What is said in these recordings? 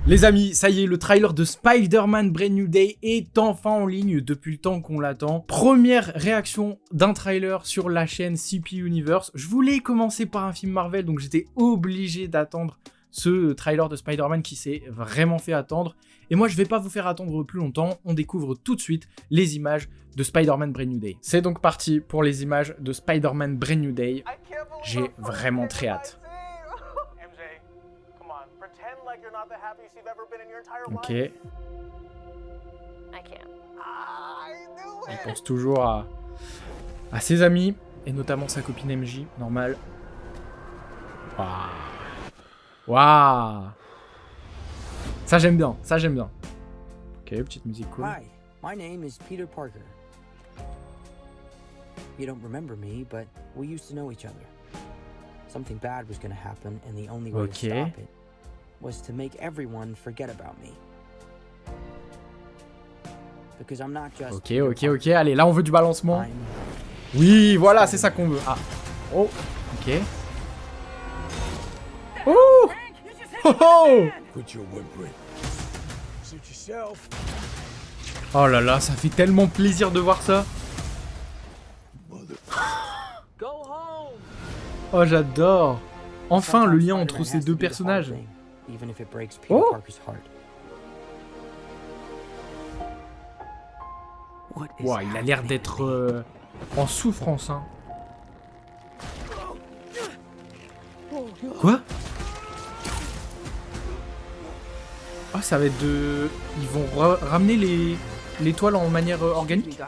Les amis, ça y est, le trailer de Spider-Man Brand New Day est enfin en ligne depuis le temps qu'on l'attend. Première réaction d'un trailer sur la chaîne CP Universe. Je voulais commencer par un film Marvel, donc j'étais obligé d'attendre ce trailer de Spider-Man qui s'est vraiment fait attendre. Et moi, je vais pas vous faire attendre plus longtemps, on découvre tout de suite les images de Spider-Man Brand New Day. C'est donc parti pour les images de Spider-Man Brand New Day. J'ai vraiment très hâte. Ok. Il pense toujours à ses amis, et notamment sa copine MJ, normal. Waouh. Waouh. Ça j'aime bien, ça j'aime bien. Ok, petite musique cool. Hi, my name is Peter Parker. You don't remember me, but we used to know each other. Something bad was going to happen, and the only way to stop it was to make everyone forget about me. Because I'm not just Ok, allez, là on veut du balancement. Oui, voilà, c'est ça qu'on veut. Ah, oh, ok. Oh, oh, oh. Oh là là, ça fait tellement plaisir de voir ça. Oh, j'adore. Enfin, le lien entre ces deux personnages. Oh. Wow, il a l'air d'être en souffrance, hein. Quoi? Ah, ça va être de... Ils vont ramener les toiles en manière organique.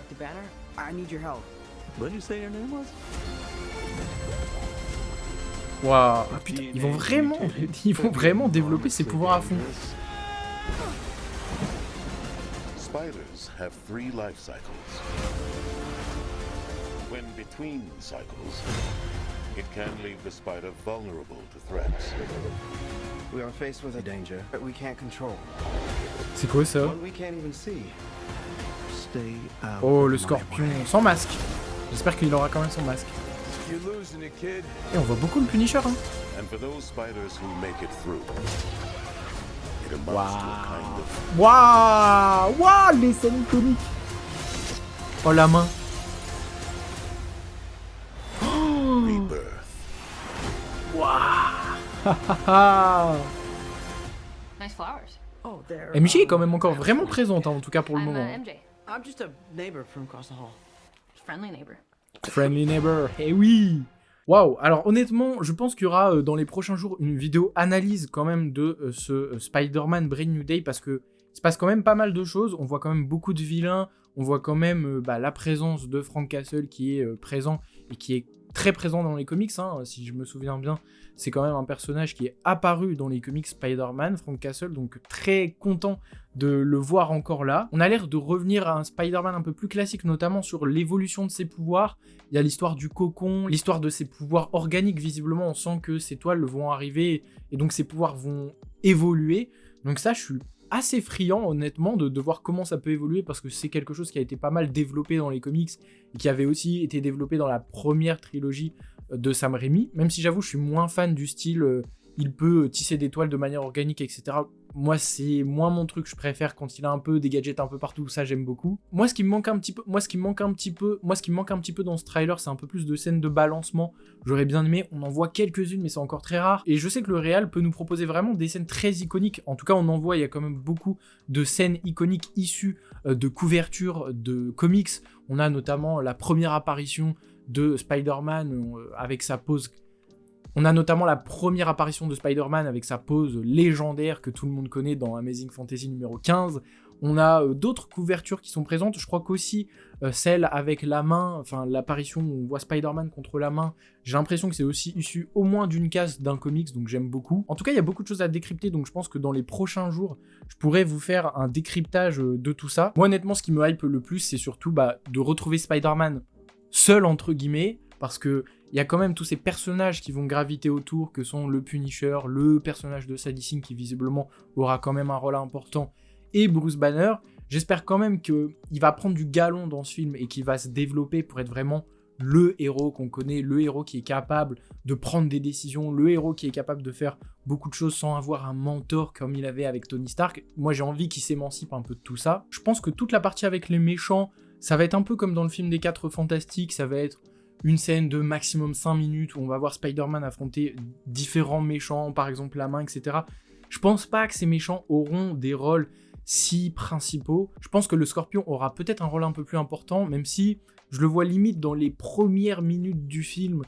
Waouh, ah, putain, ils vont vraiment développer ses pouvoirs à fond. Spiders have 3 life cycles. When between cycles, it can leave the spider vulnerable to threats. We are faced with a danger that we can't control. C'est quoi ça? One we can't even see. Stay out. Oh, le scorpion sans masque. J'espère qu'il aura quand même son masque. Et on voit beaucoup le Punisher, hein. And for those spiders who make it through, it amounts to a kind of Waouh, waouh, les scènes comiques. Oh, la main. rebirth. Waouh. Nice flowers. Oh, there. MJ est quand même encore vraiment présente, hein, en tout cas pour le moment. MJ. I'm just a neighbor from across the hall. Friendly neighbor. Friendly neighbor. Eh oui. Waouh. Alors honnêtement, je pense qu'il y aura dans les prochains jours une vidéo analyse quand même de ce Spider-Man Brand New Day parce que il se passe quand même pas mal de choses. On voit quand même beaucoup de vilains. On voit quand même la présence de Frank Castle qui est présent et qui est très présent dans les comics, hein, si je me souviens bien. C'est quand même un personnage qui est apparu dans les comics Spider-Man, Frank Castle, donc très content de le voir encore là. On a l'air de revenir à un Spider-Man un peu plus classique, notamment sur l'évolution de ses pouvoirs. Il y a l'histoire du cocon, l'histoire de ses pouvoirs organiques, visiblement on sent que ces toiles vont arriver et donc ses pouvoirs vont évoluer. Donc ça, je suis assez friand honnêtement de voir comment ça peut évoluer parce que c'est quelque chose qui a été pas mal développé dans les comics et qui avait aussi été développé dans la première trilogie de Sam Raimi, même si j'avoue je suis moins fan du style il peut tisser des toiles de manière organique, etc. Moi c'est moins mon truc, je préfère quand il a un peu des gadgets un peu partout, ça j'aime beaucoup. Moi ce qui me manque un petit peu dans ce trailer, c'est un peu plus de scènes de balancement. J'aurais bien aimé, on en voit quelques-unes mais c'est encore très rare. Et je sais que le réal peut nous proposer vraiment des scènes très iconiques. En tout cas on en voit, il y a quand même beaucoup de scènes iconiques issues de couvertures de comics. On a notamment la première apparition de Spider-Man avec sa pose. On a notamment la première apparition de Spider-Man avec sa pose légendaire que tout le monde connaît dans Amazing Fantasy numéro 15. On a d'autres couvertures qui sont présentes. Je crois qu'aussi celle avec la main, enfin l'apparition où on voit Spider-Man contre la main, j'ai l'impression que c'est aussi issu au moins d'une case d'un comics, donc j'aime beaucoup. En tout cas, il y a beaucoup de choses à décrypter, donc je pense que dans les prochains jours, je pourrais vous faire un décryptage de tout ça. Moi, honnêtement, ce qui me hype le plus, c'est surtout de retrouver Spider-Man seul, entre guillemets, parce que il y a quand même tous ces personnages qui vont graviter autour, que sont le Punisher, le personnage de Sadie Sink qui visiblement aura quand même un rôle important, et Bruce Banner. J'espère quand même qu'il va prendre du galon dans ce film et qu'il va se développer pour être vraiment le héros qu'on connaît, le héros qui est capable de prendre des décisions, le héros qui est capable de faire beaucoup de choses sans avoir un mentor comme il avait avec Tony Stark. Moi, j'ai envie qu'il s'émancipe un peu de tout ça. Je pense que toute la partie avec les méchants, ça va être un peu comme dans le film des 4 Fantastiques, ça va être une scène de maximum 5 minutes où on va voir Spider-Man affronter différents méchants, par exemple la main, etc. Je pense pas que ces méchants auront des rôles si principaux. Je pense que le Scorpion aura peut-être un rôle un peu plus important, même si je le vois limite dans les premières minutes du film.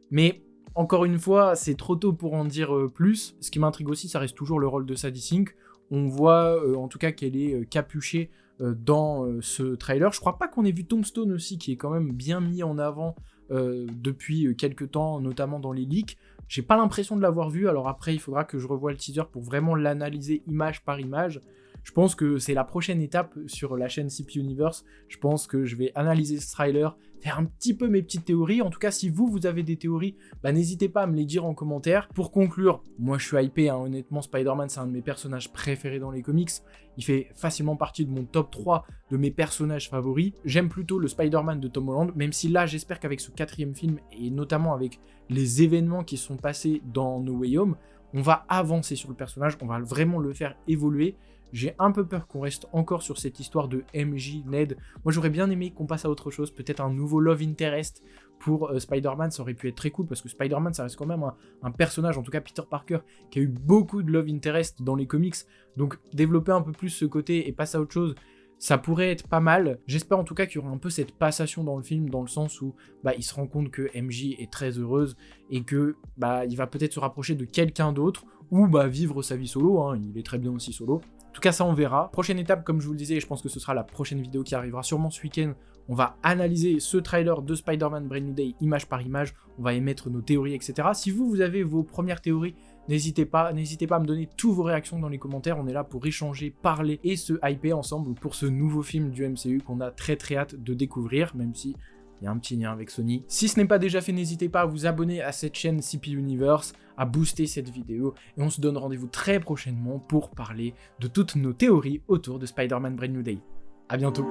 Mais encore une fois, c'est trop tôt pour en dire plus. Ce qui m'intrigue aussi, ça reste toujours le rôle de Sadie Sink. On voit en tout cas qu'elle est capuchée dans ce trailer. Je crois pas qu'on ait vu Tombstone aussi, qui est quand même bien mis en avant depuis quelques temps, notamment dans les leaks. J'ai pas l'impression de l'avoir vu, alors après il faudra que je revoie le teaser pour vraiment l'analyser image par image. Je pense que c'est la prochaine étape sur la chaîne CP Universe. Je pense que je vais analyser ce trailer, faire un petit peu mes petites théories. En tout cas, si vous avez des théories, n'hésitez pas à me les dire en commentaire. Pour conclure, moi je suis hypé, hein, honnêtement, Spider-Man c'est un de mes personnages préférés dans les comics. Il fait facilement partie de mon top 3 de mes personnages favoris. J'aime plutôt le Spider-Man de Tom Holland, même si là j'espère qu'avec ce 4e film, et notamment avec les événements qui sont passés dans No Way Home, on va avancer sur le personnage, on va vraiment le faire évoluer. J'ai un peu peur qu'on reste encore sur cette histoire de MJ, Ned. Moi j'aurais bien aimé qu'on passe à autre chose, peut-être un nouveau Love Interest pour Spider-Man, ça aurait pu être très cool, parce que Spider-Man ça reste quand même un personnage, en tout cas Peter Parker, qui a eu beaucoup de Love Interest dans les comics, donc développer un peu plus ce côté et passer à autre chose, ça pourrait être pas mal. J'espère en tout cas qu'il y aura un peu cette passation dans le film, dans le sens où il se rend compte que MJ est très heureuse, et que il va peut-être se rapprocher de quelqu'un d'autre, ou vivre sa vie solo, hein, il est très bien aussi solo. En tout cas, ça on verra. Prochaine étape, comme je vous le disais, je pense que ce sera la prochaine vidéo qui arrivera sûrement ce week-end. On va analyser ce trailer de Spider-Man Brand New Day image par image. On va émettre nos théories, etc. Si vous avez vos premières théories, n'hésitez pas à me donner toutes vos réactions dans les commentaires. On est là pour échanger, parler et se hyper ensemble pour ce nouveau film du MCU qu'on a très hâte de découvrir, même si il y a un petit lien avec Sony. Si ce n'est pas déjà fait, n'hésitez pas à vous abonner à cette chaîne CP Universe, à booster cette vidéo, et on se donne rendez-vous très prochainement pour parler de toutes nos théories autour de Spider-Man Brand New Day. À bientôt.